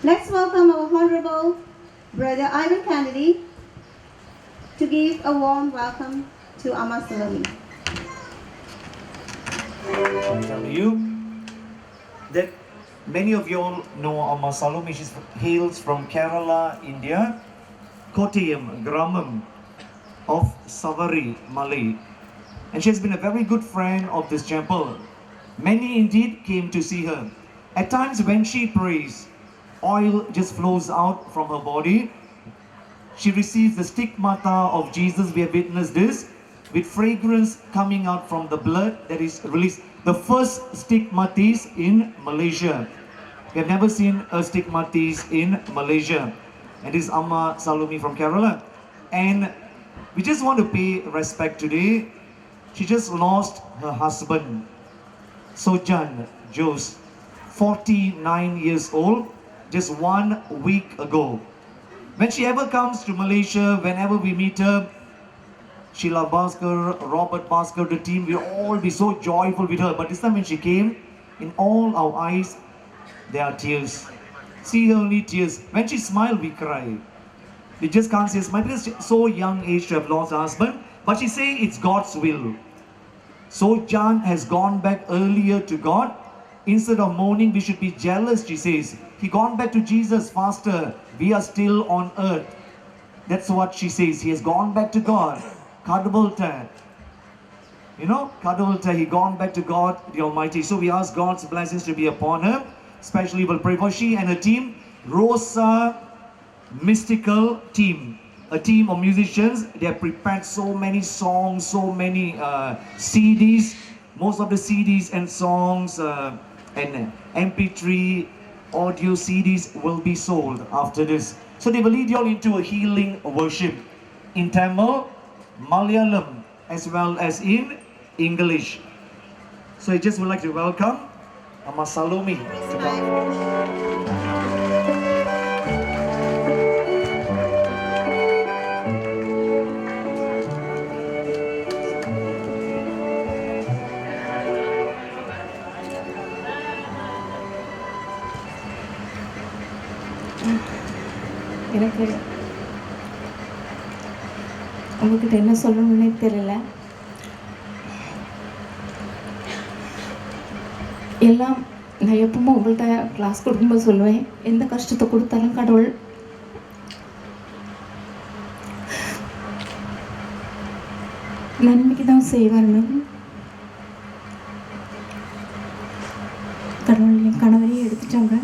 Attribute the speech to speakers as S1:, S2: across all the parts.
S1: Let's welcome our Honorable Brother Ivan Kennedy to give a warm welcome to Amma Salome.
S2: Tell you that many of you all know Amma Salome. She hails from Kerala, India, Kottayam, Gramam of Savari, Malay. And she has been a very good friend of this temple. Many indeed came to see her. At times when she prays, oil just flows out from her body. She receives the stigmata of Jesus. We have witnessed this with fragrance coming out from the blood that is released. The first stigmatis in Malaysia. We have never seen a stigmatis in Malaysia. And this is Amma Salome from Kerala. And we just want to pay respect today. She just lost her husband, Sojan Jose, 49 years old, just 1 week ago. When she ever comes to Malaysia, whenever we meet her, Sheila Bhaskar, Robert Bhaskar, the team, we'll all be so joyful with her. But this time when she came, in all our eyes, there are tears. See her only tears. When she smiles, we cry. We just can't say smile because she's so young age to have lost her husband. But she say it's God's will. So Jan has gone back earlier to God. Instead of mourning, we should be jealous, she says. He gone back to Jesus faster. We are still on earth. That's what she says. He has gone back to God. Kadavulta. You know, Kadavulta, he gone back to God, the Almighty. So we ask God's blessings to be upon her. Especially we'll pray for she and her team. Rosa Mystical Team. A team of musicians. They have prepared so many songs, so many CDs. Most of the CDs and songs and MP3 audio CDs will be sold after this. So they will lead you all into a healing worship in Tamil, Malayalam, as well as in English. So I just would like to welcome Amma Salome to come.
S3: எனக்கு உங்ககிட்ட என்ன சொல்லணும்னே தெரியல. எல்லாம் நான் எப்பவுமே உங்கள்கிட்ட class கொடுக்கும்போது சொல்லுவேன், எந்த கஷ்டத்தை கொடுத்தாலும் கடவுள் நன்மைக்கு தான் செய்வார்னு. கடவுள் என் கணவரையும் எடுத்துட்டாங்க,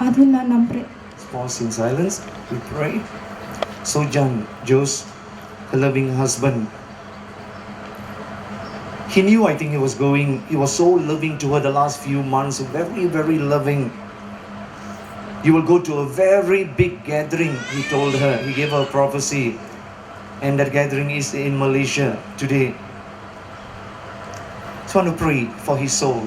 S3: அதுவும் நான் நம்புகிறேன்.
S2: Pause in silence, we pray. Sojan Jose, her loving husband, he knew, I think he was so loving to her the last few months, very, very loving. You will go to a very big gathering, he told her. He gave her a prophecy, and that gathering is in Malaysia today. So I want to pray for his soul.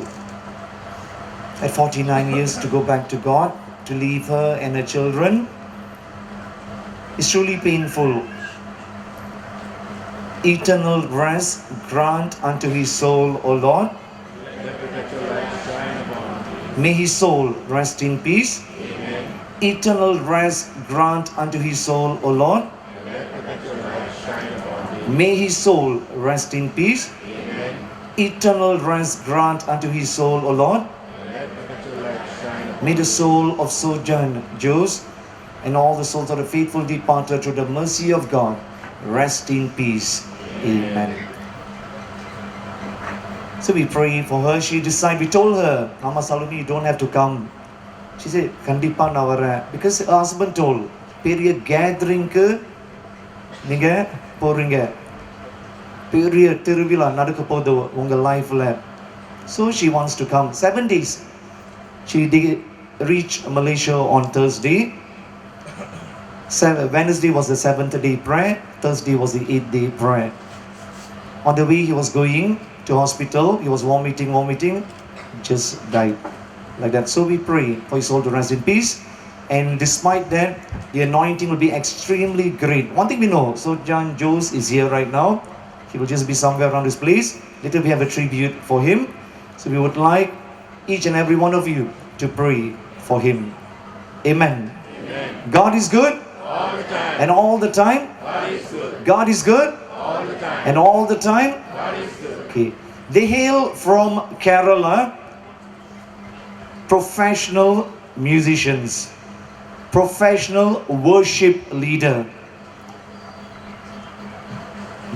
S2: At 49 years to go back to God, to leave her and her children, is truly painful. Eternal rest grant unto his soul, O Lord. May his soul rest in peace. Amen. Eternal rest grant unto his soul, O Lord. May his soul rest in peace. Amen. Eternal rest grant unto his soul, O Lord. May the soul of Sojan Jose and all the souls of the faithful departed through the mercy of God rest in peace. Amen. So we pray for her. She decided, we told her, Amma Salome, you don't have to come. She said, Kandipa na varen. Because her husband told, பெரிய கேதரிங்க்கு நீங்க போறீங்க, பெரிய திருவிழா நடக்க போகுது உங்க லைஃப்ல. So she wants to come. 7 days. She reached Malaysia on Thursday. Wednesday was the 7th day prayer. Thursday was the 8th day prayer. On the way he was going to hospital, he was vomiting, just died like that. So we pray for his soul to rest in peace. And despite that, the anointing will be extremely great. One thing we know, so John Jose is here right now. He will just be somewhere around this place. Later we have a tribute for him. So we would like each and every one of you to pray for him. Amen. God is good and all the time. God is good and all the time. Okay. They hail from Kerala, professional musicians, professional worship leader.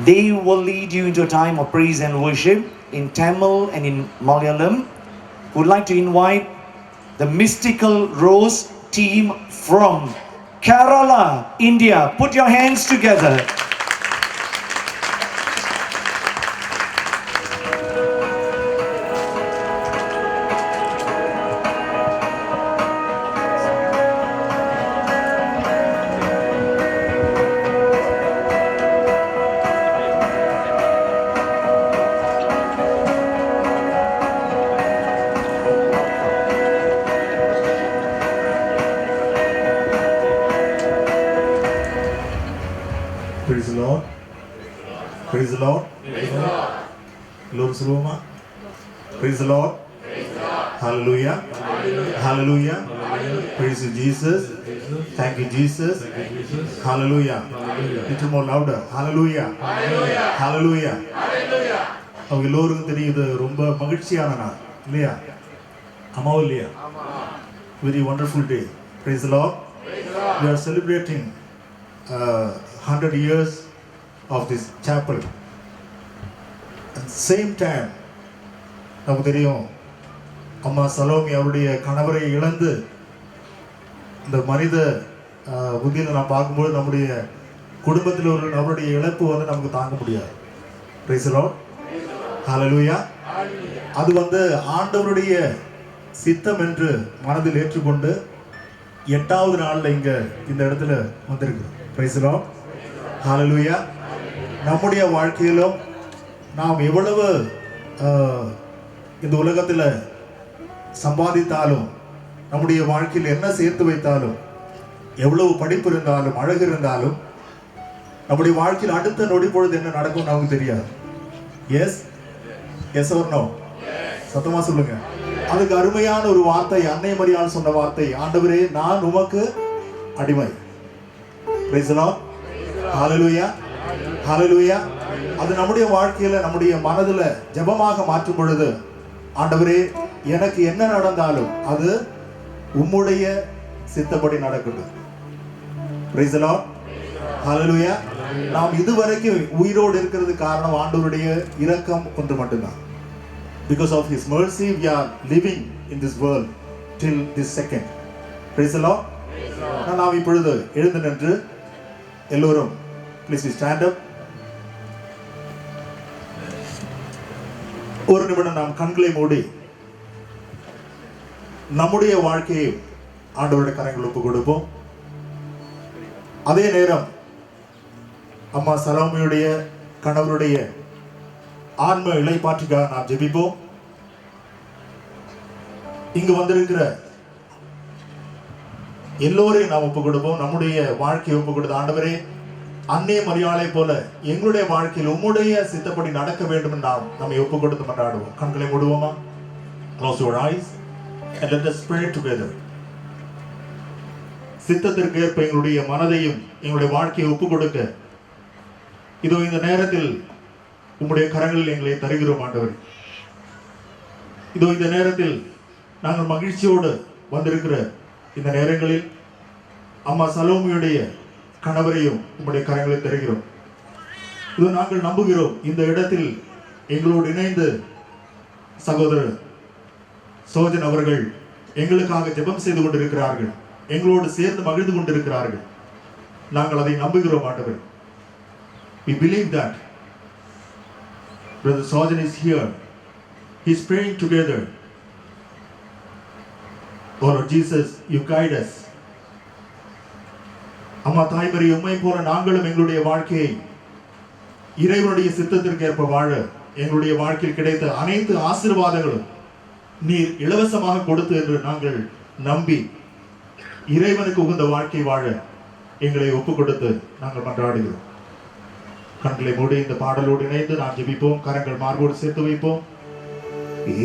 S2: They will lead you into a time of praise and worship in Tamil and in Malayalam. Would like to invite the Mystical Rose team from Kerala, India. Put your hands together.
S4: Praise the Lord. Praise the Lord. Lord Saloma. Praise the Lord. Hallelujah. Hallelujah. Praise you, Jesus. Thank you, Jesus. Hallelujah. Little more louder. Hallelujah. Hallelujah. அவங்க எல்லோருக்கும் தெரியுது ரொம்ப மகிழ்ச்சியான நாள் இல்லையா? அம்மாவும் இல்லையா? Very wonderful day. Praise the Lord. We are celebrating 100 years of this chapel. At the same time, நமக்கு தெரியும் அம்மா சலோமி அவருடைய கணவரை இழந்து இந்த மனித புத்தியில் நான் பார்க்கும்போது நம்முடைய குடும்பத்தில் ஒரு நபருடைய இழப்பு வந்து நமக்கு தாங்க முடியாது. Praise the Lord. Hallelujah. அது வந்து ஆண்டவருடைய சித்தம் என்று மனதில் ஏற்றுக்கொண்டு 8வது நாளில் இங்கே இந்த இடத்துல வந்திருக்கு. Praise the Lord. Hallelujah. நம்முடைய வாழ்க்கையிலும் நாம் எவ்வளவு இந்த உலகத்தில் சம்பாதித்தாலும் நம்முடைய வாழ்க்கையில் என்ன சேர்த்து வைத்தாலும் எவ்வளவு படிப்பு இருந்தாலும் அழகு இருந்தாலும் நம்முடைய வாழ்க்கையில் அடுத்த நொடி பொழுது என்ன நடக்கும் நமக்கு தெரியாது. Yes yes or no? சத்தமா சொல்லுங்க. அதுக்கு அருமையான ஒரு வார்த்தை அன்னை மரியாள் சொன்ன வார்த்தை, ஆண்டவரே நான் உமக்கு அடிமை. Praise the Lord. Hallelujah. Hallelujah. அது நம்முடைய வாழ்க்கையில நம்முடைய மனதுல ஜெபமாக மாற்றும் பொழுது, ஆண்டவரே எனக்கு என்ன நடந்தாலும் அது உம்முடைய சித்தப்படி நடக்கட்டும். Praise the Lord. Hallelujah. நாம் இதுவரைக்கும் உயிரோடு இருக்கிறது காரணம் ஆண்டவருடைய இரக்கம் ஒன்று மட்டும்தான். Because of His mercy we are living in this world till this second. Praise the Lord. நாம் இப்பொழுது எழுந்து நின்று எல்லோரும் please stand up. ஒரு நிமிடம் நாம் கண்களை மூடி நம்முடைய வாழ்க்கையை ஆண்டவருடைய கரங்களில் ஒப்பு கொடுப்போம். அதே நேரம் அம்மா சலோமியுடைய கணவருடைய ஆன்ம இளைப்பாற்றிக்காக நாம் ஜெபிப்போம். இங்கு வந்திருக்கிற எல்லோரையும் நாம் ஒப்பு கொடுப்போம். நம்முடைய வாழ்க்கையை ஒப்பு கொடுத்த ஆண்டவரே, அன்னை மரியாளை போல எங்களுடைய வாழ்க்கையில் உம்முடைய சித்தப்படி நடக்க வேண்டும் என்று நாம் நம்மை ஒப்பு கொடுத்து மன்றாடுவோம். கண்களை மூடுவோமா? Close your eyes and let us pray together. சித்தத்திற்கு ஏற்ப எங்களுடைய மனதையும் எங்களுடைய வாழ்க்கையை ஒப்பு கொடுக்க இதோ இந்த நேரத்தில் உம்முடைய கரங்களில் எங்களை தருகிறோம் ஆண்டவரே. இதோ இந்த நேரத்தில் நாங்கள் மகிழ்ச்சியோடு வந்திருக்கிற இந்த நேரங்களில் அம்மா சலோமியுடைய கணவரையும் உம்முடைய கரங்களில் தருகிறோம். இதோ நாங்கள் நம்புகிறோம் இந்த இடத்தில் எங்களோடு இணைந்து சகோதரர் சோஜன் அவர்கள் எங்களுக்காக ஜெபம் செய்து கொண்டிருக்கிறார்கள், எங்களோடு சேர்ந்து மகிழ்ந்து கொண்டிருக்கிறார்கள். நாங்கள் அதை நம்புகிறோம் ஆண்டவர். We believe that Brother Sojan is here. He is praying together. Oh Lord Jesus, you guide us. அம்மா தாய்மரி உம்மை போல நாங்களும் எங்களுடைய வாழ்க்கையை இறைவனுடைய சித்தத்திற்கு ஏற்ப வாழ எங்களுடைய வாழ்க்கையில் கிடைத்த அனைத்து ஆசீர்வாதங்களும் நீர் இலவசமாக கொடுத்து என்று நாங்கள் நம்பி இறைவனுக்கு உகந்த வாழ்க்கை வாழ எங்களை ஒப்பு கொடுத்து நாங்கள் மன்றாடுகிறோம். கண்களை மூடி இந்த பாடலோடு இணைந்து நாம் ஜெபிப்போம். கரங்கள் மார்போடு சேர்த்து வைப்போம்.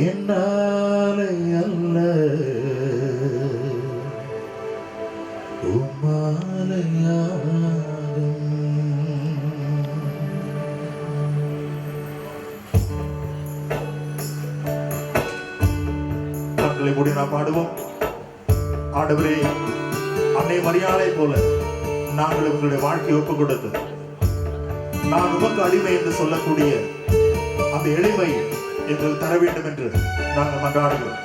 S4: என்னாலே அல்ல கண்களை மூடி நாம் பாடுவோம். ஆண்டவரே, அன்னை மரியாதை போல நாங்கள் உங்களுடைய வாழ்க்கையை ஒப்புக் கொடுத்து நான் உமக்கு அடிமை என்று சொல்லக்கூடிய அந்த எளிமை எங்களுக்கு தர வேண்டும் என்று நாங்கள் மன்றாடுகிறோம்.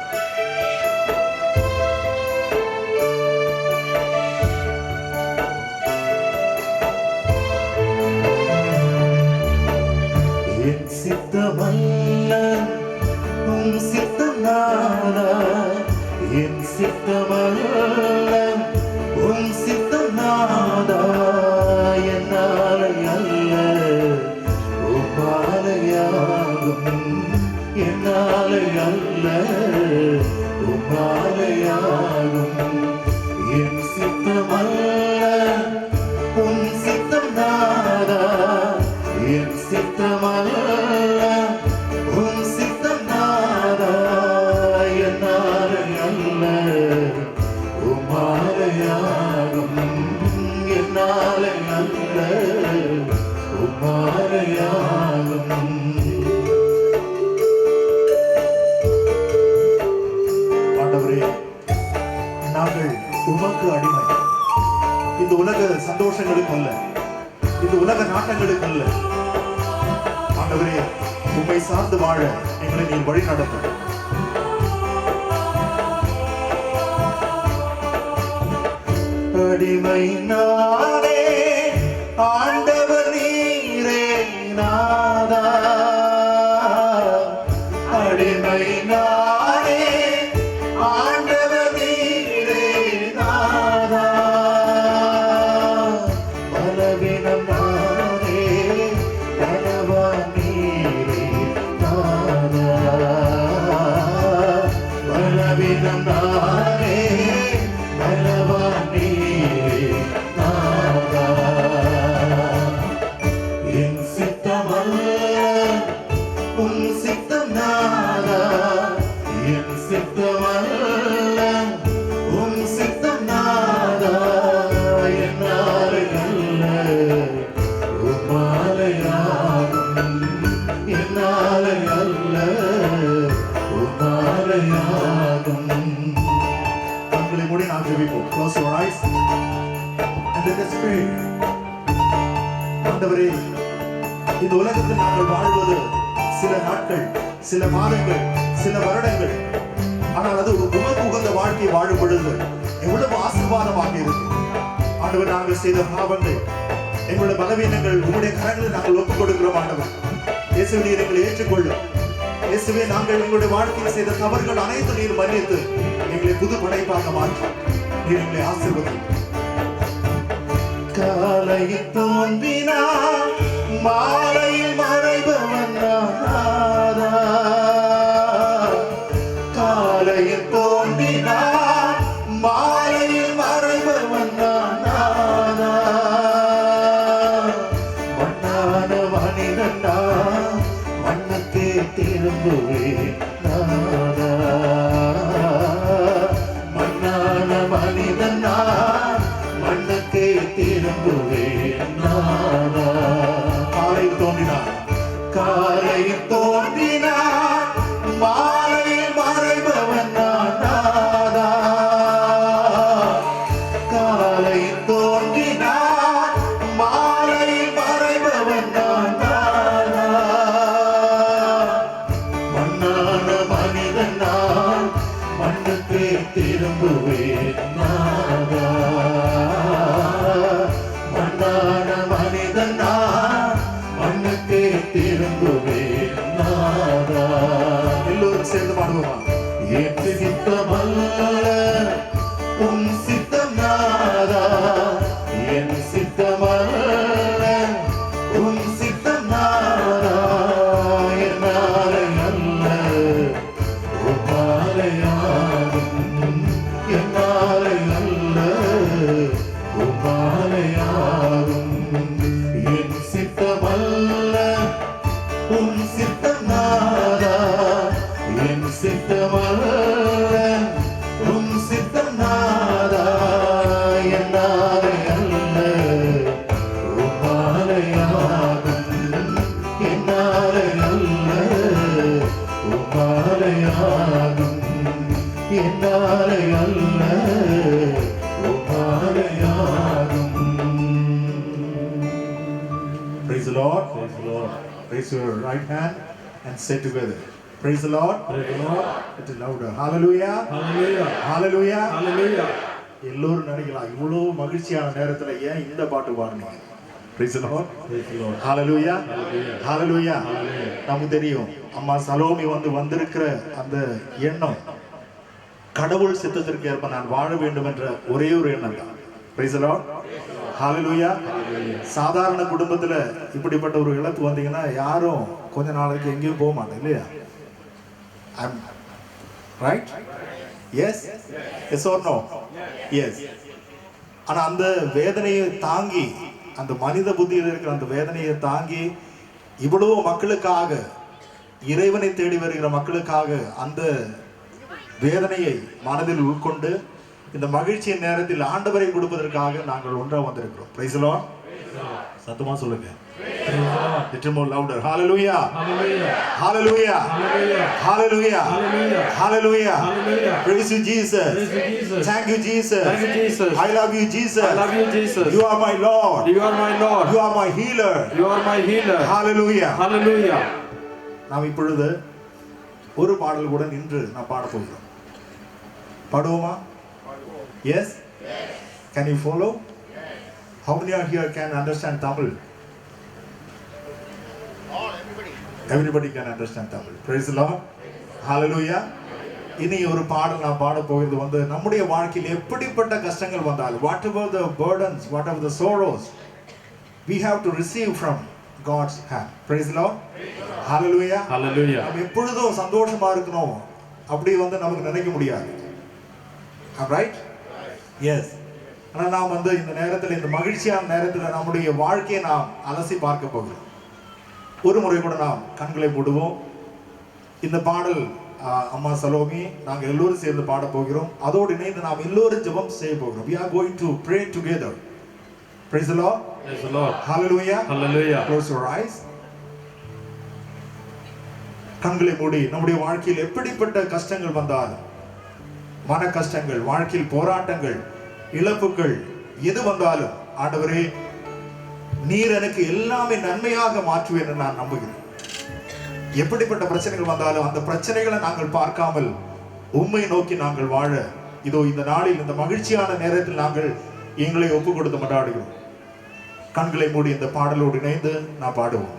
S4: என் சித்தமல்ல உம் சித்தநாதா, என் சித்தமல்ல உம் சித்தநாதா, என்னாலே அல்ல உம்மாலேயாகும், என்னாலே அல்ல உம்மாலேயாகும். என் சித்தமல்ல உம் சித்தநாதா, என் சித்தமல்ல உம் சித்தநாதா, என்னாலே அல்ல உம்மாலேயாகும், என்னாலே அல்ல உம்மாலேயாகும். ஆண்டவரே, நாங்கள் உமக்கு அடிமை. இந்த உலக சந்தோஷங்களுக்கு அல்ல, இந்த உலக நாட்டங்களுக்கு அல்ல. ஆண்டவரே, உம்மை சார்ந்து வாழ எங்களை நீர் வழி நடத்தும். அடிமை நானே, ஆண்டவர் நீரே நாதா, அடிமை நானே, ஆண்டவர் நீரே நாதா, பலவீனம் நானே, பலவான் நீரே நாதா, பலவீனம் நானே, பலவான் நீரே நாதா. என் சித்தமல்ல உம் சித்தம் நாதா, என் சித்தமல்ல உம் சித்தம் நாதா, என்னாலே அல்ல உம்மாலேயாகும், என்னாலே அல்ல உம்மாலேயாகும். கண்களை மூடி நாம் ஜெபிப்போம். Close your eyes and let us pray. ஆண்டவரே, இந்த உலகத்தில் நாங்கள் வாழ்வது சில நாட்கள், சில மாதங்கள், சில வருடங்கள். ஆனால் அது உமக்கு உகந்த வாழ்க்கை வாழும் பொழுது எவ்வளவு ஆசீர்வாதமாக இருக்கு. ஆண்டவர், நாங்கள் செய்த பாவங்கள், எங்களுடைய பலவீனங்கள் உங்களுடைய கரங்களில் நாங்கள் ஒப்புக் கொடுக்கிறோம். ஆண்டவர் இயேசுவே, நீர் எங்களை ஏற்றுக்கொள்ளும். இயேசுவே, நாங்கள் எங்களுடைய வாழ்க்கையில் செய்த தவறுகள் அனைத்தும் நீர் மன்னித்து எங்களை புது படைப்பாக மாற்றி நீர் எங்களை ஆசீர்வதி. காலையில் தோன்றினார், மாலையில் மறைபவன் நாதா, காலையில் தோன்றினார், மாலையில் மறைபவன் நாதா, மண்ணான மனிதன் நான் மண்ணுக்கே திரும்புவேன் நாதா, மண்ணான மனிதன் நான் மண்ணுக்கே திரும்புவேன் நாதா. காலையில் தோன்றினார், காலையில் தோன்றினார், மாலையில் மறைபவன் நாதா, காலையில் தோன்றினார், மாலையில் மறைபவன் நாதா, மண்ணான மனிதன் நான் மண்ணுக்கே திரும்புவேன் நாதா, மண்ணான மனிதன் நான் மண்ணுக்கே திரும்புவேன் நாதா. எல்லோரும் சேர்ந்து பாடுவோமா? என் சித்தமல்ல உம் சித்தம் நாதா, என் சித்தமல்ல உம் சித்தம் நாதா, என்னாலே அல்ல உம்மாலேயாகும், என்னாலே அல்ல Raise your right hand and say together. Praise the Lord.
S5: Praise the Lord.
S4: It is louder. Hallelujah.
S5: Hallelujah.
S4: Hallelujah.
S5: Hallelujah.
S4: எல்லோரும் நினைக்கலாம் இவ்வளோ மகிழ்ச்சியான நேரத்தில் ஏன் இந்த பாட்டு பாடுனீங்க? Praise the Lord.
S5: Praise the Lord.
S4: Hallelujah.
S5: Hallelujah.
S4: Hallelujah.
S5: Hallelujah.
S4: நமக்கு தெரியும் அம்மா சலோமி வந்திருக்கிற அந்த எண்ணம் கடவுள் சித்தத்திற்கு ஏற்ப நான் வாழ வேண்டும் என்ற ஒரே ஒரு எண்ணம் தான். Praise the Lord. Hallelujah. சாதாரண குடும்பத்தில் இப்படிப்பட்ட ஒரு இழப்பு வந்தீங்கன்னா யாரும் கொஞ்ச நாளைக்கு எங்கேயும் போக மாட்டேன் இல்லையா? Right? Yes yes or no? Yes. ஆனால் அந்த வேதனையை தாங்கி, அந்த மனித புத்தியில் இருக்கிற அந்த வேதனையை தாங்கி இவ்வளவு மக்களுக்காக, இறைவனை தேடி வருகிற மக்களுக்காக அந்த வேதனையை மனதில் உட்கொண்டு இந்த மகிழ்ச்சியின் நேரத்தில் ஆண்டவரை கொடுப்பதற்காக நாங்கள் ஒன்றாக வந்திருக்கிறோம். Praise the Lord. சத்தமா சொல்லுங்க. Little more louder. Hallelujah.
S5: Hallelujah.
S4: Hallelujah.
S5: Hallelujah.
S4: Hallelujah.
S5: Hallelujah.
S4: Hallelujah.
S5: Hallelujah.
S4: Praise you, Jesus.
S5: Praise you, Jesus.
S4: Thank you, Jesus.
S5: Thank you, Jesus.
S4: I love you, Jesus.
S5: I love you, Jesus.
S4: You are my Lord.
S5: You are my Lord.
S4: You are my healer.
S5: You are my healer.
S4: Hallelujah.
S5: Hallelujah.
S4: நாம் இப்பொழுது ஒரு பாடல் கூட நின்று நான் பாட போகிறோம். பாடுவோமா? Yes? Can you follow? How many are here can understand Tamil? Everybody can understand Tamil. Praise the Lord. Hallelujah. இனி ஒரு பாடல் நான் பாட போகிறது வந்து நம்முடைய வாழ்க்கையில் எப்படிப்பட்ட கஷ்டங்கள் வந்தாலும், whatever the burdens, whatever the sorrows, we have to receive from God's hand. Praise the Lord. Hallelujah.
S5: Hallelujah.
S4: நாம் எப்பொழுதும் சந்தோஷமா இருக்கணும் அப்படி வந்து நமக்கு நினைக்க முடியாது. ரைட்? எஸ். ஆனால் நாம் வந்து இந்த நேரத்தில், இந்த மகிழ்ச்சியான நேரத்தில் நம்முடைய வாழ்க்கையை நாம் அலசி பார்க்க போகிறோம். ஒரு முறை கூட நாம் கண்களை மூடுவோம். இந்த பாடல் அம்மா சலோமி நாங்கள் எல்லோரும் சேர்ந்து பாட போகிறோம். அதோடு இணைந்து நாம் எல்லோரும் ஜெபம் செய்ய போகிறோம். We are going to pray together. Praise the Lord.
S5: Praise the Lord.
S4: Hallelujah.
S5: Hallelujah.
S4: Close your eyes. கண்களை மூடி நம்முடைய வாழ்க்கையில் எப்படிப்பட்ட கஷ்டங்கள் வந்தாலும், மன கஷ்டங்கள், வாழ்க்கையில் போராட்டங்கள், இழப்புகள் எது வந்தாலும், ஆண்டவரே நீர் எனக்கு எல்லாமே நன்மையாக மாற்றுவேன் என்று நான் நம்புகிறேன். எப்படிப்பட்ட பிரச்சனைகள் வந்தாலும் அந்த பிரச்சனைகளை நாங்கள் பார்க்காமல் உம்மை நோக்கி நாங்கள் வாழ இதோ இந்த நாளில், இந்த மகிழ்ச்சியான நேரத்தில் நாங்கள் எங்களை ஒப்பு கொடுத்து மன்றாடுகிறோம். கண்களை மூடி இந்த பாடலோடு இணைந்து நான் பாடுவோம்.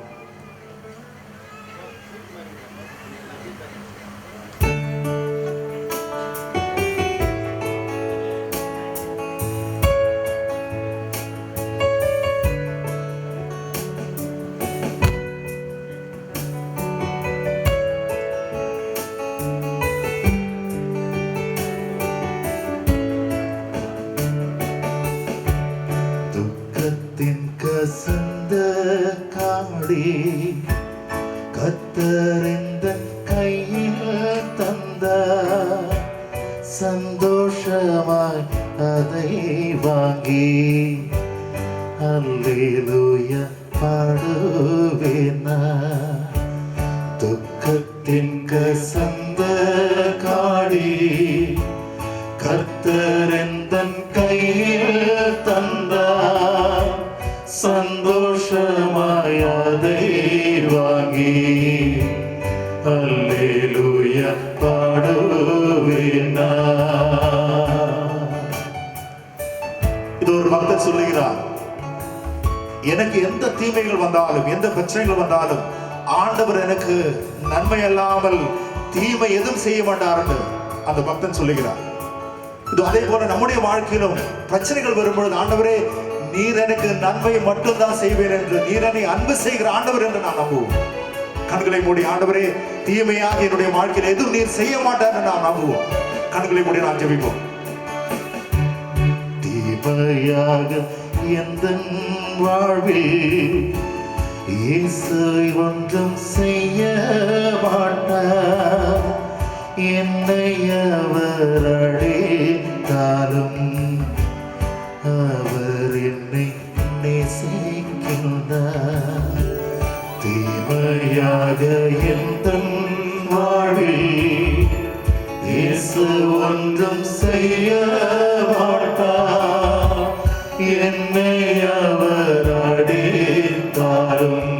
S4: கத்தரிந்தன் கையில் தந்த சந்தோஷமாய் அதை வாங்கி அல்லேலூயா பாடுவேனா. துக்கத்தின் கசந்த காடி கத்தரிந்தன் கையில் தந்த சந்தோஷமாய் அதை வாங்கி அல்லேலூயா பாடுவேனா. இது ஒரு பக்தர் சொல்லுகிறார், எனக்கு எந்த தீமைகள் வந்தாலும், எந்த பிரச்சனைகள் வந்தாலும் ஆண்டவர் எனக்கு நன்மை அல்லாமல் தீமை எதுவும் செய்ய மாட்டார் என்று அந்த பக்தன் சொல்லுகிறார். இது அதே போல நம்முடைய வாழ்க்கையிலும் பிரச்சனைகள் வரும்பொழுது, ஆண்டவரே நீர் எனக்கு நன்மை மட்டும்தான் செய்வேன் என்று, நீர் என்னை அன்பு செய்கிற ஆண்டவர் என்று நான் நம்புவோம். கண்களை மூடி, ஆண்டவரே தீமையாக என்னுடைய வாழ்க்கையில் எதுவும் நீர் செய்ய மாட்டார் என்று நாம் நம்புவோம். கண்களை மூடி நான் ஜெபிப்போம். தீமையாக எந்த வாழ்வில் இயேசு ஒன்றும் செய்ய மாட்டார். என்னை அவர் அழைத்தாலும் அவர் என்னை நேசிக்கின்றார். தீமையாக எந்த வாழ்வில் இயேசு ஒன்றும் செய்ய மாட்டார். என்னை அவர் அழைத்தாலும்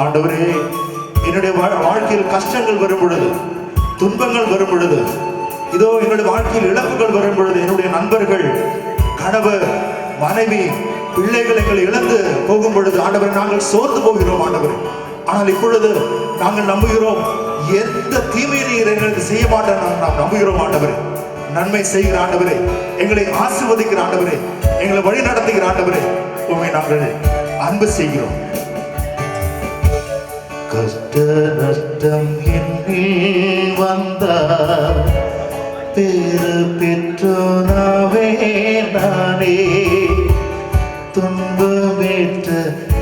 S4: ஆண்டவரே, என்னுடைய வாழ்க்கையில் கஷ்டங்கள் வரும் பொழுது, துன்பங்கள் வரும் பொழுது, இதோ என்னுடைய வாழ்க்கையில் இழப்புகள் வரும் பொழுது, என்னுடைய நண்பர்கள், கணவர், மனைவி, பிள்ளைகள் எங்களை இழந்து போகும் பொழுது ஆண்டவரை நாங்கள் சோர்ந்து போகிறோம் ஆண்டவரே. ஆனால் இப்பொழுது நாங்கள் நம்புகிறோம், எந்த தீமையை நீர் எங்களுக்கு செய்ய மாட்டேன் நாம் நம்புகிறோம் ஆண்டவரே. நன்மை செய்கிற ஆண்டவரே, எங்களை ஆசீர்வதிக்கிற ஆண்டவரே, எங்களை வழி நடத்துகிற ஆண்டவரே, உண்மை நாங்கள் அன்பு செய்கிறோம். கஷ்ட நஷ்டம் என்னில் வந்தார், பேறு பெற்றோனாவே நானே, துன்பமேற்ற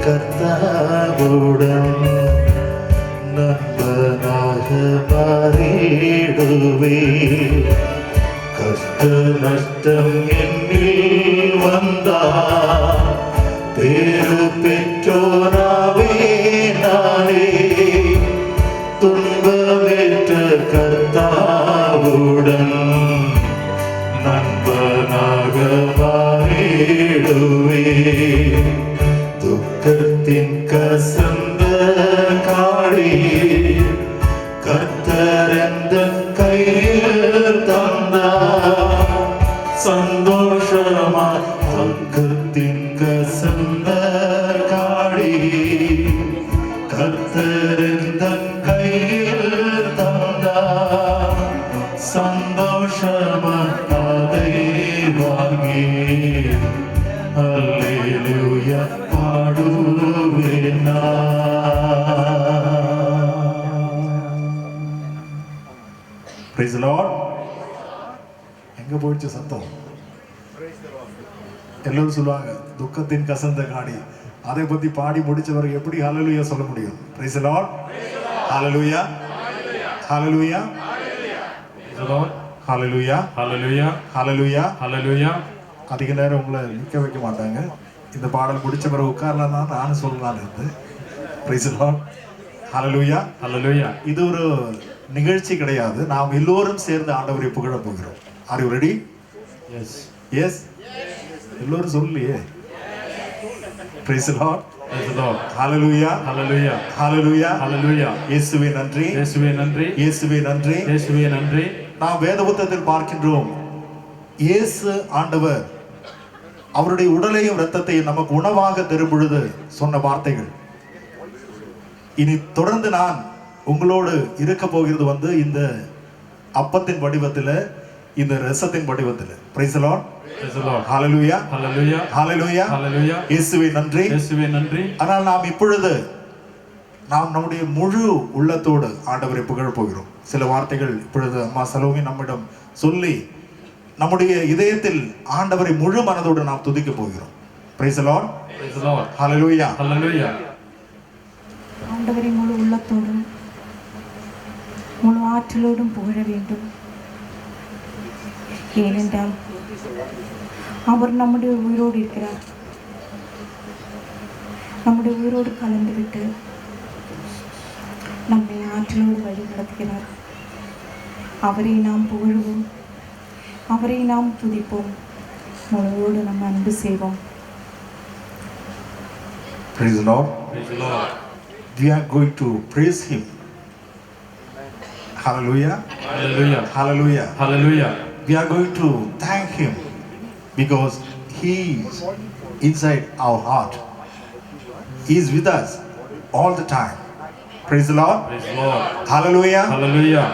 S4: கர்த்தாவுடன் நண்பனாக மாறிடுவே. கஷ்ட நஷ்டம் என்னில் வந்தார், பேறு பெற்றோனாவே நானே, துன்பமேற்ற கர்த்தாவுடன் நண்பனாக மாறிடுவே. துக்கத்தின் கசந்த காடி கர்த்தர் எந்தன் கையில் தந்தார், சந்தோஷமா துக்கத்தின் கசந்த காடி கர்த்தர் எந்தன் கையில் தந்தார், சந்தோஷமா அதை வாங்கி அல்லேலூயா பாடுவேன் நான். Praise the Lord. எங்க போயிடுச்சு சத்தம்? எல்லாரும் சொல்லுவாங்க துக்கத்தின் கசந்த காடி. அதை பத்தி பாடி முடிச்சவர் எப்படி ஹalleluya சொல்ல முடியும்? Praise the Lord. Hallelujah. Hallelujah.
S5: The Lord.
S4: Hallelujah.
S5: Hallelujah.
S4: Hallelujah.
S5: Hallelujah.
S4: அதிக நேரம் உங்களை நிற்க வைக்க மாட்டாங்க. இந்த பாடல் முடிச்ச பிறகு உட்காரலாம் தான் நானும் சொல்லலான்னு இருந்தேன். Praise the Lord. Hallelujah.
S5: Hallelujah.
S4: இது ஒரு நிகழ்ச்சி கிடையாது, நாம் எல்லோரும் சேர்ந்து ஆண்டவரை புகழ போகிறோம். Are you ready?
S5: Yes.
S4: Yes. எல்லோரும் சொல்லியே. Praise the Lord.
S5: Praise the Lord.
S4: Hallelujah.
S5: Hallelujah.
S4: Hallelujah.
S5: Hallelujah.
S4: இயேசுவே நன்றி.
S5: இயேசுவே நன்றி.
S4: இயேசுவே நன்றி.
S5: இயேசுவே நன்றி.
S4: நாம் வேத புத்தகத்தில் பார்க்கின்றோம், இயேசு ஆண்டவர் அவருடைய உடலையும் இரத்தத்தையும் நமக்கு உணவாக தரும் பொழுது சொன்ன வார்த்தைகள். இனி தொடர்ந்து நான் உங்களோடு இருக்க போகிறது இந்த அப்பத்தின் வடிவத்தில், இந்த ரசத்தின் வடிவத்தில். Praise the Lord.
S5: Praise the Lord.
S4: Hallelujah.
S5: Hallelujah.
S4: Hallelujah.
S5: Hallelujah.
S4: இயேசுவே நன்றி.
S5: இயேசுவே நன்றி.
S4: ஆனால் நாம் இப்பொழுது நம்முடைய முழு உள்ளத்தோடு ஆண்டவரை புகழ போகிறோம். சில வார்த்தைகள் இப்பொழுது அம்மா சலோமி நம்மிடம் சொல்லி நம்முடைய இதயத்தில் ஆண்டவரை முழு மனதோடு நாம் துதிக்க போகிறோம். Praise the Lord.
S5: Praise the Lord.
S4: Hallelujah.
S5: Hallelujah.
S3: ஆண்டவரை முழு உள்ளத்தோடும் முழு ஆற்றலோடும் புகழ வேண்டும். ஏனென்றால் அவர் நம்முடைய உயிரோடு இருக்கிறார். நம்முடைய உயிரோடு கலந்துவிட்டு நம்மை ஆற்றலோடு வழி நடத்துகிறார். அவரை நாம் புகழுவோம், அவரை நாம் துதிப்போம், முழுவோடு நம்ம அன்பு செய்வோம்.
S4: Praise the Lord.
S5: Praise the Lord.
S4: We are going to praise Him. Hallelujah.
S5: Hallelujah.
S4: Hallelujah.
S5: Hallelujah.
S4: We are going to thank Him because He is inside our heart. He is with us all the time. Praise the Lord.
S5: Praise the Lord.
S4: Hallelujah.
S5: Hallelujah.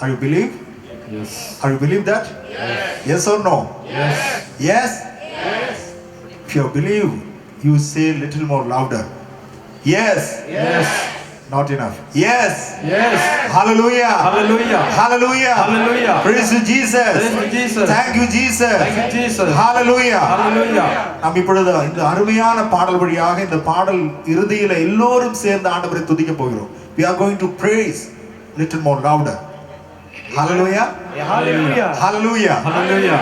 S4: Are you believe?
S5: Yes.
S4: Are you believe that? Yes or no?
S5: Yes.
S4: Yes? If you believe, you say little more louder. Yes.
S5: Yes.
S4: Not enough. Yes.
S5: Yes.
S4: Hallelujah.
S5: Hallelujah.
S4: Hallelujah.
S5: Hallelujah.
S4: Praise you, Jesus.
S5: Praise you, Jesus.
S4: Thank you, Jesus.
S5: Thank you, Jesus.
S4: Hallelujah.
S5: Hallelujah.
S4: நாம் இப்பொழுது இந்த அருமையான பாடல் வழியாக இந்த பாடல் இறுதியில எல்லோரும் சேர்ந்து ஆண்டவரை துதிக்க போகிறோம். We are going to praise little more louder. Hallelujah.
S5: Hallelujah.
S4: Hallelujah.
S5: Hallelujah.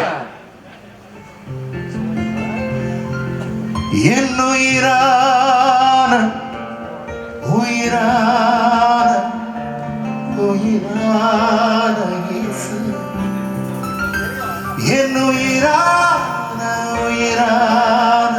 S4: என்னுயிரான உயிரான உயிரான இயேசு, என்னுயிரான உயிரான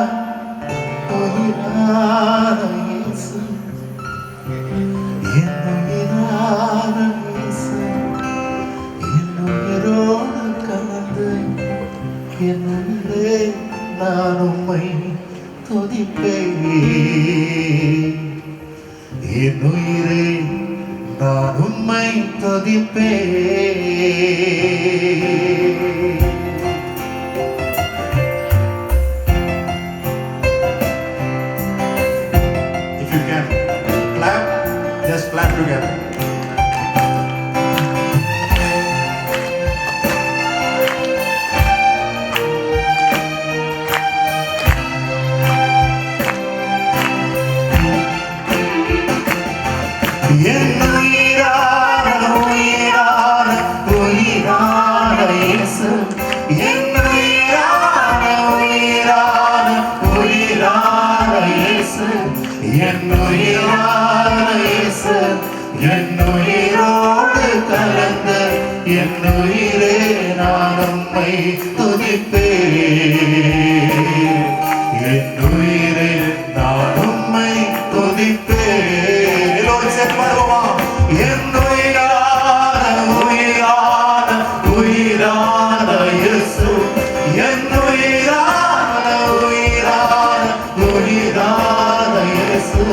S4: துதிப்பேன் என் உயிரே நான் உம்மை துதிப்பேன். If you can clap, just clap together. என் உயிரான உயிரான உயிரான இயேசு, என் உயிரான உயிரான உயிரான இயேசு, என் உயிரான இயேசு, என் உயிரோடு கலந்த என் உயிரே நான் உம்மை துதிப்பேன். என் உயிரே நான் உம்மை துதிப்பேன். எல்லோரும் சேர்ந்து பாடுவோமா? என் உயிரான உயிரான உயிரான இயேசு, என் உயிரான உயிரான உயிரான இயேசு,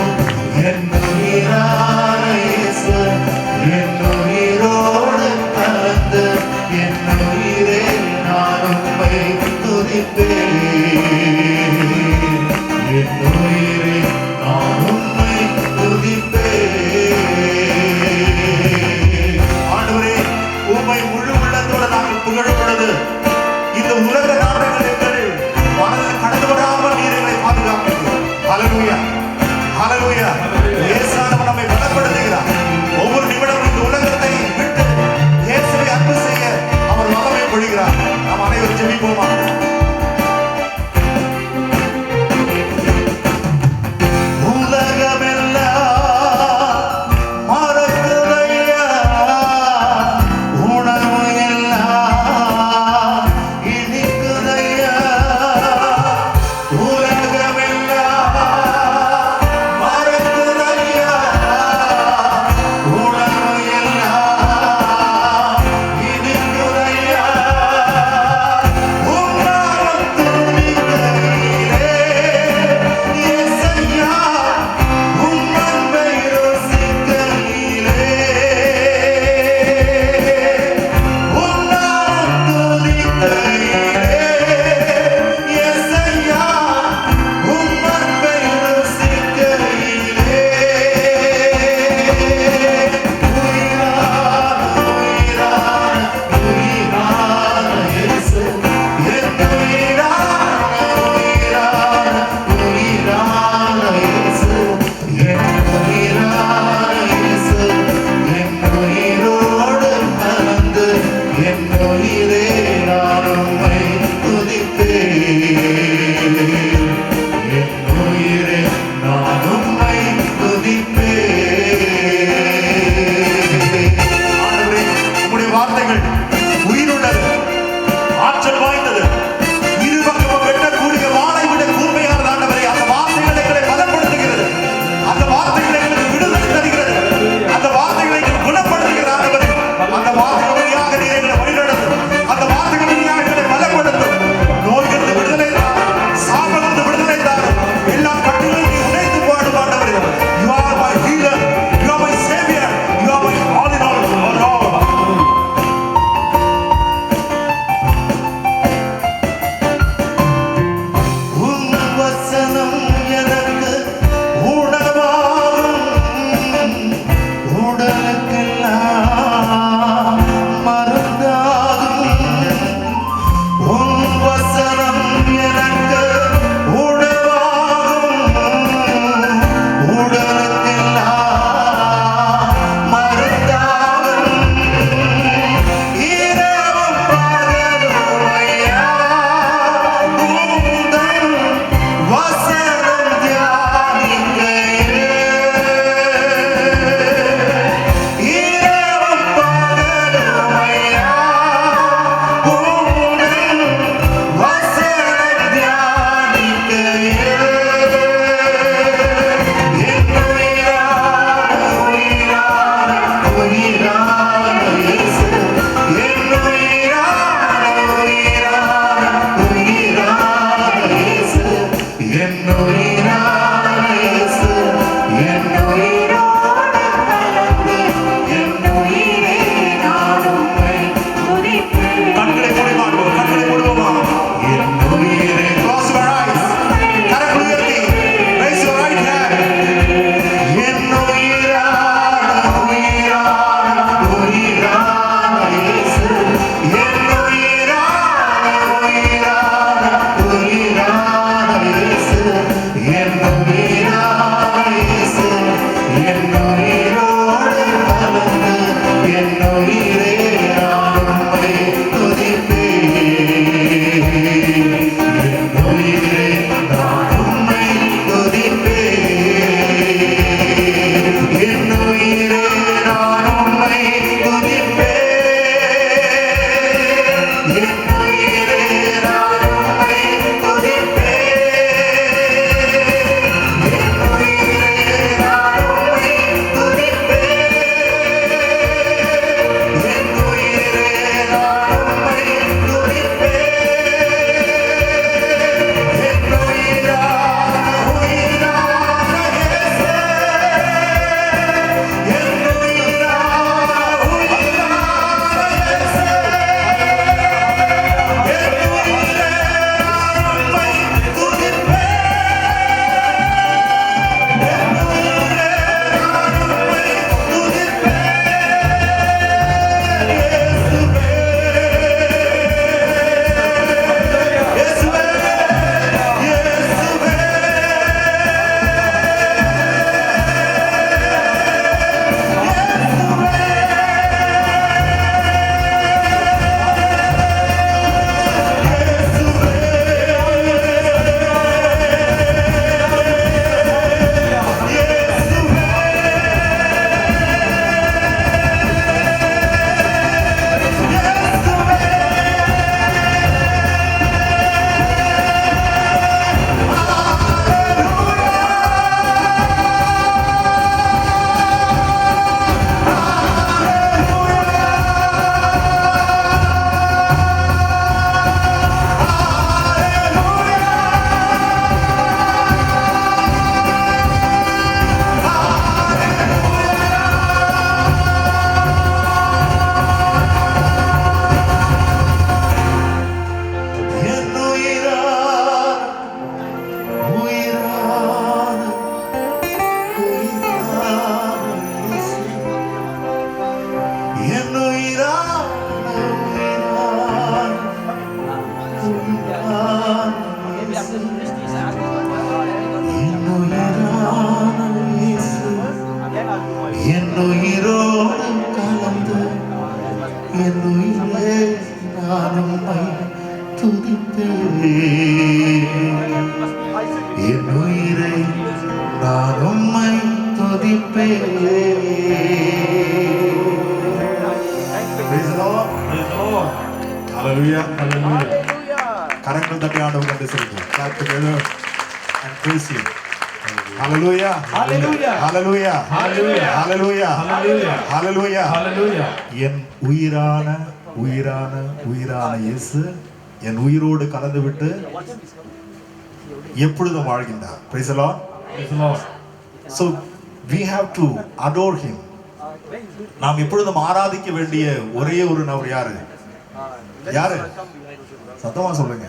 S4: உயிரை நான் உம்மை துதிப்பேன். Praise the Lord.
S5: Praise the Lord.
S4: Hallelujah.
S5: Hallelujah.
S4: கரங்கள் தட்டி ஆண்டவர் கண்டு சொல்லுங்க. Clap together and praise him. Hallelujah.
S2: Hallelujah.
S4: Hallelujah.
S5: Hallelujah.
S4: Hallelujah.
S5: Hallelujah.
S4: Hallelujah.
S5: Hallelujah.
S4: என் உயிரான உயிரான உயிரான இயேசு என் உயிரோடு கலந்து விட்டு எப்பொழுதும் வாழ்கின்றார். Praise the Lord.
S5: Praise the Lord.
S4: So we have to adore him. நாம் எப்பொழுதும் ஆராதிக்க வேண்டிய ஒரே ஒரு நபர் யாரு? யாரு? சத்தமா சொல்லுங்க.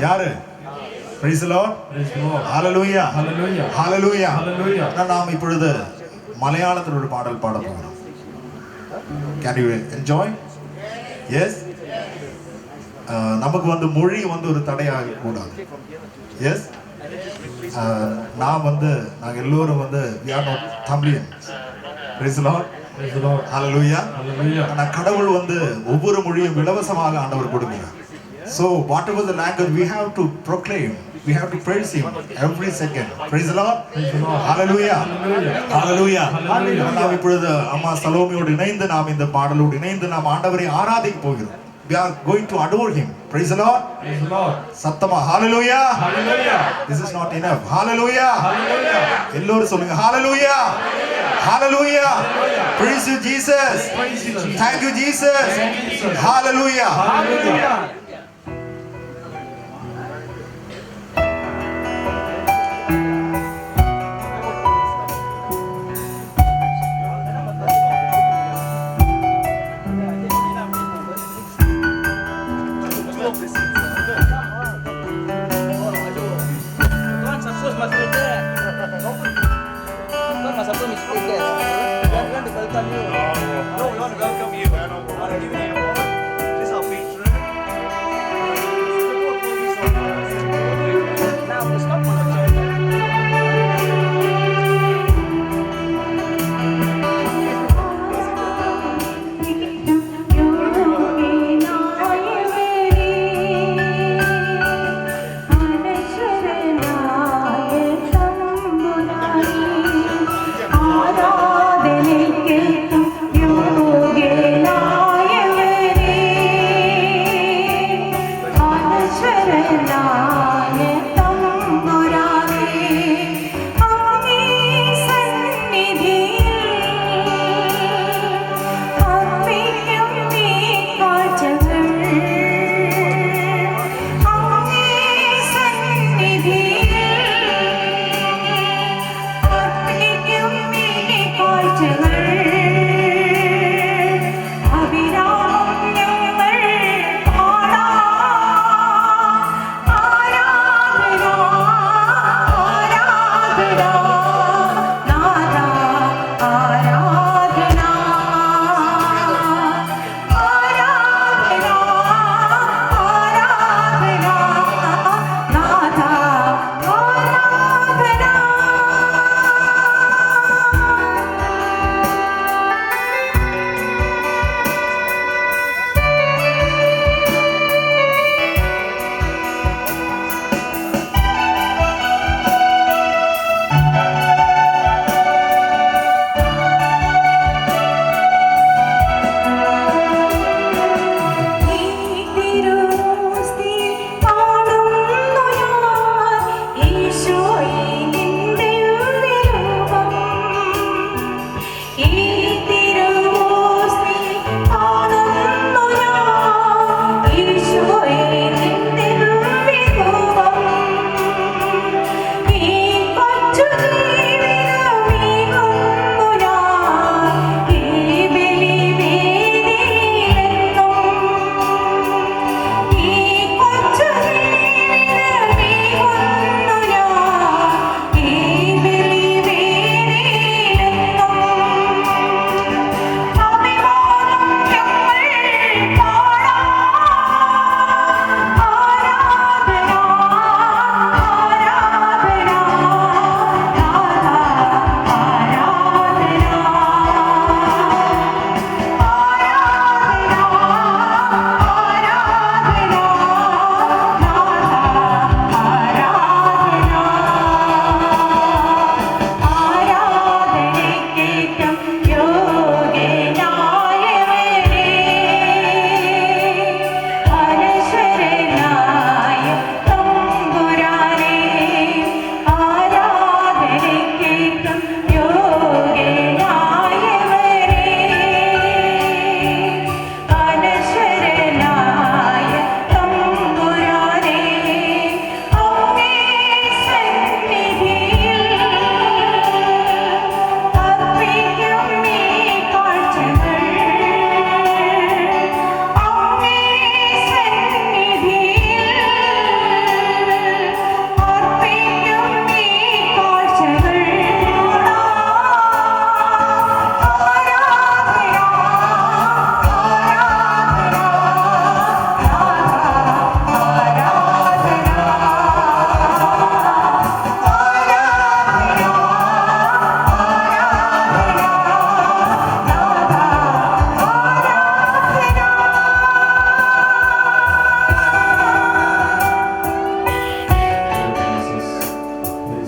S4: யாரு? Praise the Lord.
S5: Praise the Lord.
S4: Hallelujah.
S5: Hallelujah.
S4: Hallelujah.
S5: Hallelujah.
S4: நாம் இப்பொழுது மலையாளத்தில் ஒரு பாடல் பாட போகிறோம். Can you enjoy? Yes. நமக்கு வந்து மொழி வந்து ஒரு தடையாக கூடாது. Yes. நாங்கள் எல்லோரும் வந்து we are not Tamilians. Praise the Lord.
S5: Praise the Lord.
S4: Hallelujah.
S5: Hallelujah.
S4: ஆனால் கடவுள் வந்து ஒவ்வொரு மொழியும் இலவசமாக ஆண்டவர் கொடுக்கிறார். So whatever the language we have to proclaim, we have to praise him every second. Praise the Lord.
S5: Praise the Lord.
S4: Hallelujah.
S5: Hallelujah.
S4: Hallelujah. நாம் இப்பொழுது அம்மா சலோமியோடு இணைந்து நாம் இந்த பாடலோடு இணைந்து நாம் ஆண்டவரை ஆராதிக்க போகிறோம். We are going to adore him. Praise the Lord.
S5: Praise the Lord.
S4: சத்தமா hallelujah.
S5: Hallelujah.
S4: This is not enough. Hallelujah.
S5: Hallelujah.
S4: எல்லோரும் சொல்லுங்க hallelujah. Hallelujah. Praise you Jesus.
S5: Praise you, Jesus.
S4: Thank you Jesus. Hallelujah.
S5: Hallelujah.
S2: This is our patron.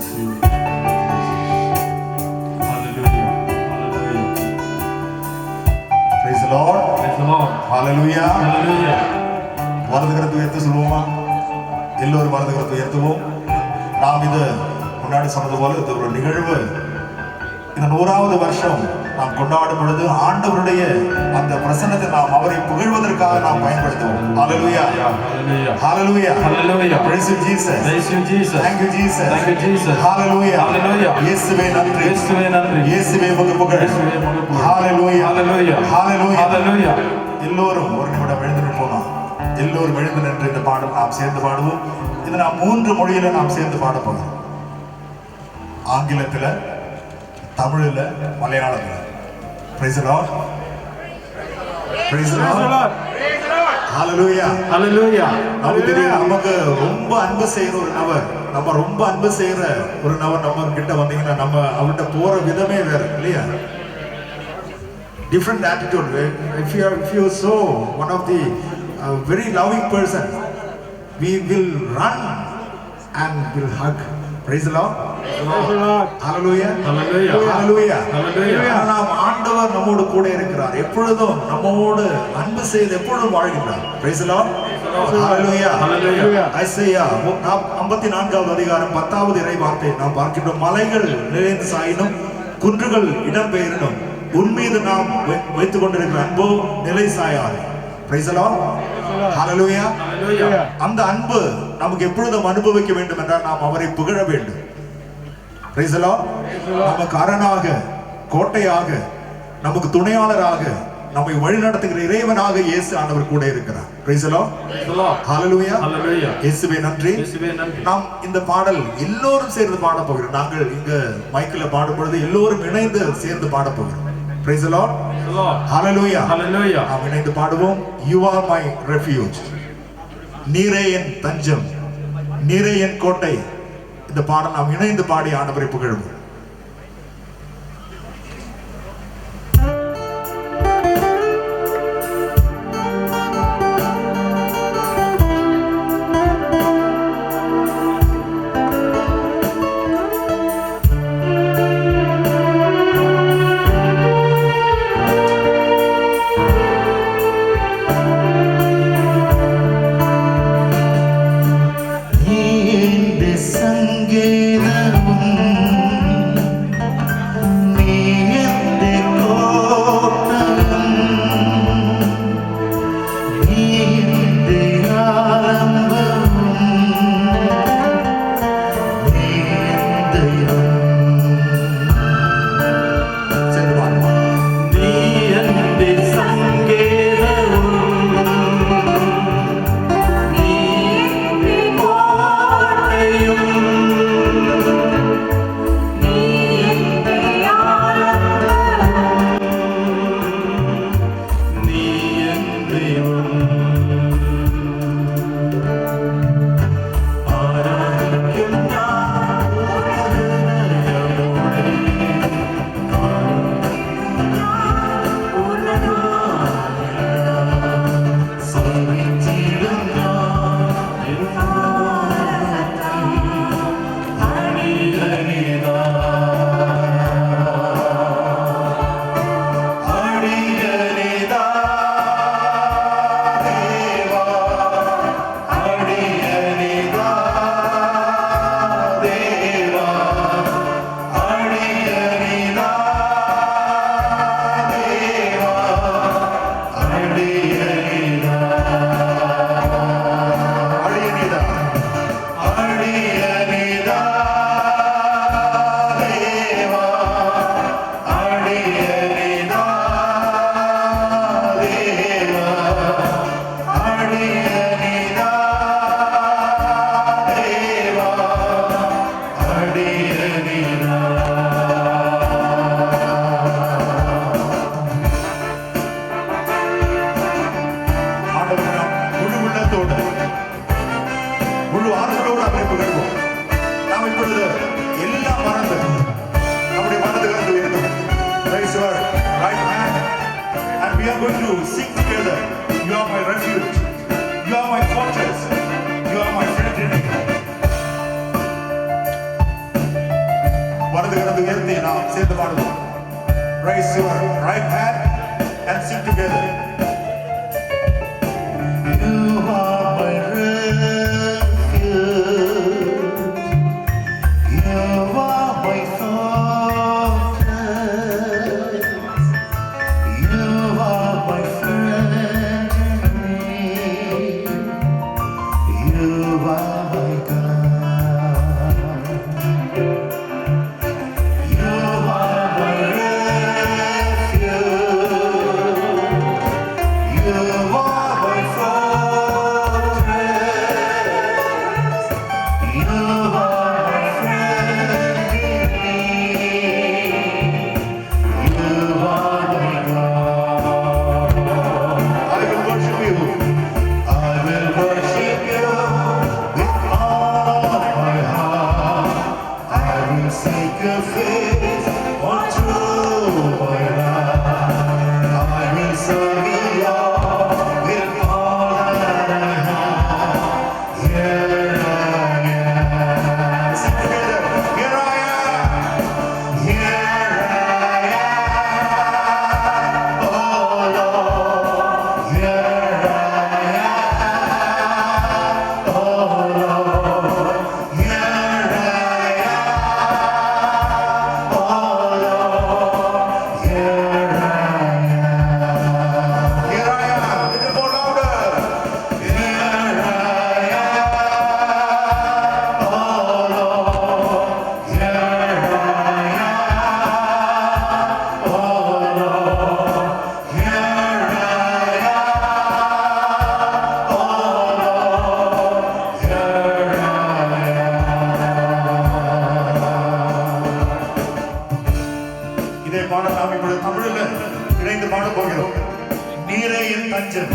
S4: Praise the Lord. Hallelujah. வலது கரத்தை உயர்த்தி சொல்லுவோமா? எல்லோரும் வலது கரத்தை உயர்த்துவோம். நாம் இது முன்னாடி சொன்னது போல இது ஒரு நிகழ்வு. இந்த 100வது வருஷம் நாம் கொண்டாடும் பொழுது ஆண்டவருடைய அந்த பிரசன்னத்தை நாம் அவரை புகழ்வதற்காக நாம் பயன்படுத்துவோம். Hallelujah. Hallelujah.
S5: Hallelujah.
S4: Praise you Jesus.
S5: Praise you Jesus.
S4: Thank you Jesus.
S5: Thank you Jesus.
S4: Hallelujah.
S5: Hallelujah.
S4: இயேசுவே நன்றி.
S5: இயேசுவே நன்றி.
S4: இயேசுவே உமக்கு புகழ்.
S5: இயேசுவே உமக்கு புகழ்.
S4: Hallelujah.
S5: Hallelujah.
S4: Hallelujah.
S5: Hallelujah.
S4: எல்லோரும் ஒரு நிமிடம் எழுந்து நிற்போம். எல்லோரும் எழுந்து நின்று இந்த பாடல் நாம் சேர்ந்து பாடுவோம். இது நாம் 3 மொழியில நாம் சேர்ந்து பாட போகிறோம். ஆங்கிலத்துல, தமிழ்ல, மலையாளத்துல. Praise the Lord. Praise the Lord. Hallelujah.
S5: Hallelujah.
S4: நமக்கு தெரியும், நமக்கு ரொம்ப அன்பு செய்யற ஒரு நபர், நம்ம ரொம்ப அன்பு செய்யற ஒரு நபர் நம்ம கிட்ட வந்தீங்கன்னா நம்ம அவர்கிட்ட போற விதமே வேற இல்லையா? Different attitude. If you are so one of the very loving person, we will run and will hug. Praise the Lord. Hallelujah.
S5: Hallelujah.
S4: Hallelujah.
S5: Hallelujah.
S4: நாம் ஆண்டவர் நம்மோடு கூட இருக்கிறார். எப்பொழுதும் நம்மோடு அன்பு செய்து எப்பொழுதும் வாழ்கிறார். Praise the Lord. Hallelujah.
S5: Hallelujah.
S4: Isaiah 54வது அதிகாரம் 10வது இறை வார்த்தை நாம் பார்க்கின்றோம். மலைகள் நிறைந்து சாயினும் குன்றுகள் இடம்பெயரினும் உன்மீது நாம் வைத்துக் கொண்டிருக்கிற அன்போ நிலை சாயாது. Praise the Lord. Hallelujah.
S5: Hallelujah.
S4: அந்த அன்பு நமக்கு எப்பொழுதும் அனுபவிக்க வேண்டும் என்றால் நாம் அவரை புகழ வேண்டும். Praise the Lord. நமக்கு அரணாக, கோட்டையாக, நமக்கு துணையாளராக, நம்மை வழிநடத்துகிற இறைவனாக இயேசு ஆண்டவர் கூட இருக்கிறார். Praise the Lord. Hallelujah.
S5: Hallelujah.
S4: இயேசுவே நன்றி.
S5: இயேசுவே நன்றி.
S4: நாம் இந்த பாடல் எல்லோரும் சேர்ந்து பாட போகிறோம். நாங்கள் இங்க மைக்கில் பாடும் பொழுது எல்லோரும் இணைந்து சேர்ந்து பாட போகிறோம். Praise the Lord. Hallelujah.
S5: Hallelujah.
S4: நாம் இணைந்து பாடுவோம். You are my refuge. நீரே என் தஞ்சம், நீரே என் கோட்டை. இந்த பாடல் நாம் இணைந்து பாடி ஆண்டவரை புகழ்வோம். நாம் சேர்ந்து பாடுவோம். Raise your right hand and sing together. You are my refuge. You are my fortress. You are my friend in need. You are my God. You are my refuge. You are my fortress. You are my friend in need. You are my God. I will worship you. I will worship you with all my heart. I will seek your face all through my life. I will serve you, Lord, with all that I have. Here I am. Sing together. Here I am. Here I am. Oh Lord. Here I am. Oh Lord. Here I am. Oh Lord. Here I am. Here I am. Little more louder. Here I am. Oh Lord. Here I am. Oh Lord. Here I am. Oh Lord. Here இதே பாடல் நாம் இப்பொழுது தமிழில் இணைந்து பாடப் போகிறோம். நீரே என் தஞ்சம்,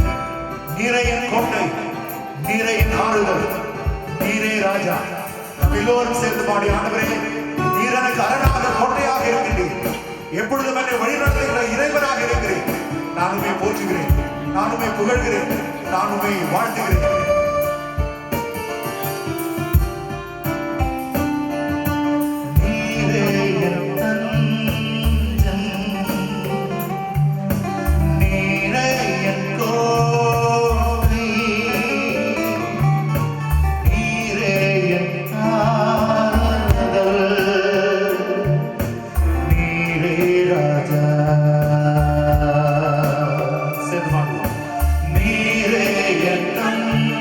S4: நீரே என் கோட்டை, நீரே என் ஆறுதல், நீரே ராஜா. நாம் எல்லோரும் சேர்ந்து பாடி, ஆண்டவரே நீர் எனக்கு அரணாக கோட்டையாக இருக்கின்றீர், எப்பொழுதும் என்னை வழிநடத்துகிற இறைவனாக இருக்கிறேன். நானுமே போற்றுகிறேன், நானுமே புகழ்கிறேன், நானுமே வாழ்த்துகிறேன். நீரே என் தஞ்சம், நீரே என் கோட்டை, நீரே என் ஆறுதல், நீரே ராஜா. சேர்ந்து பாடுவோம். நீரே என் தஞ்சம்,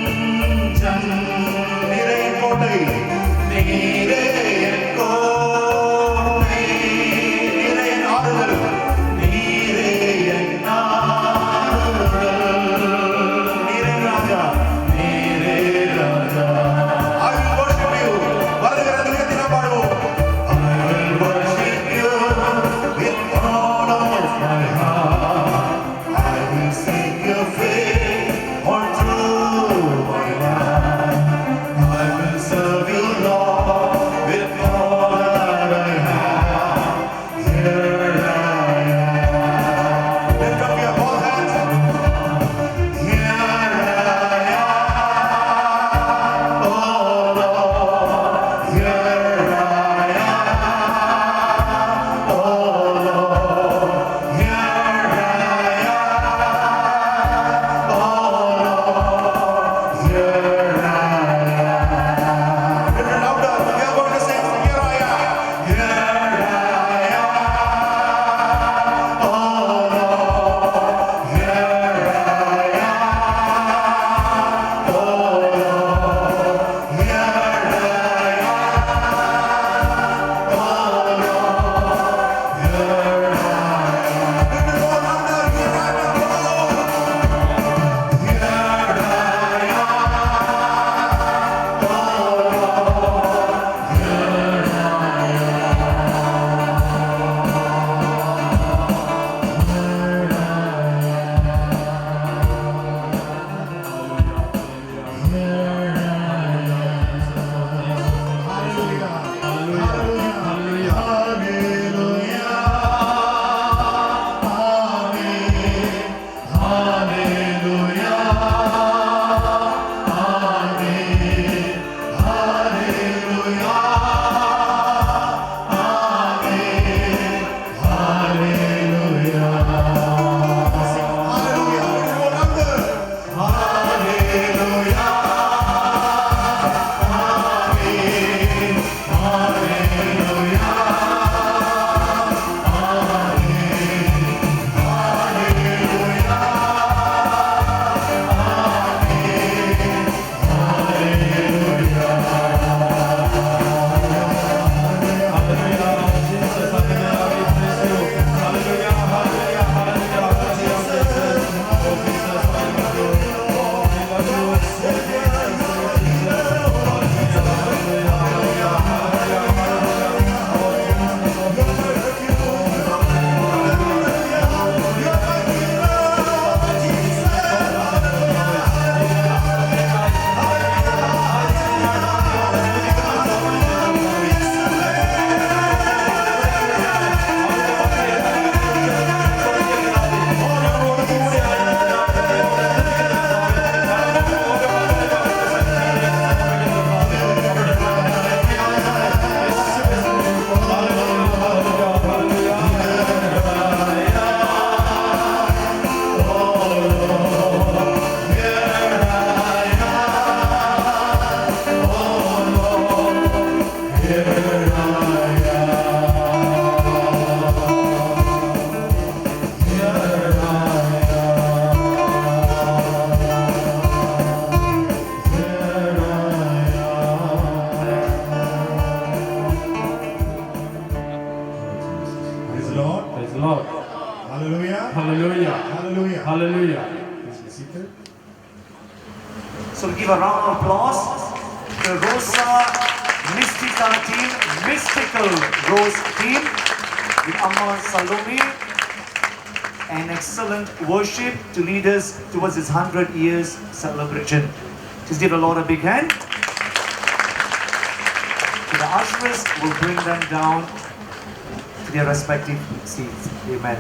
S5: Lord.
S4: Hallelujah.
S5: Hallelujah.
S4: Hallelujah.
S5: Hallelujah.
S4: Please be seated.
S2: So give a round of applause to the Rosa Mystica team, Mystical Rose team with Amma Salome, and excellent worship to lead us towards this 100 years celebration. Just give the Lord a big hand. So the ushers will bring them down to their respective seats. Amen.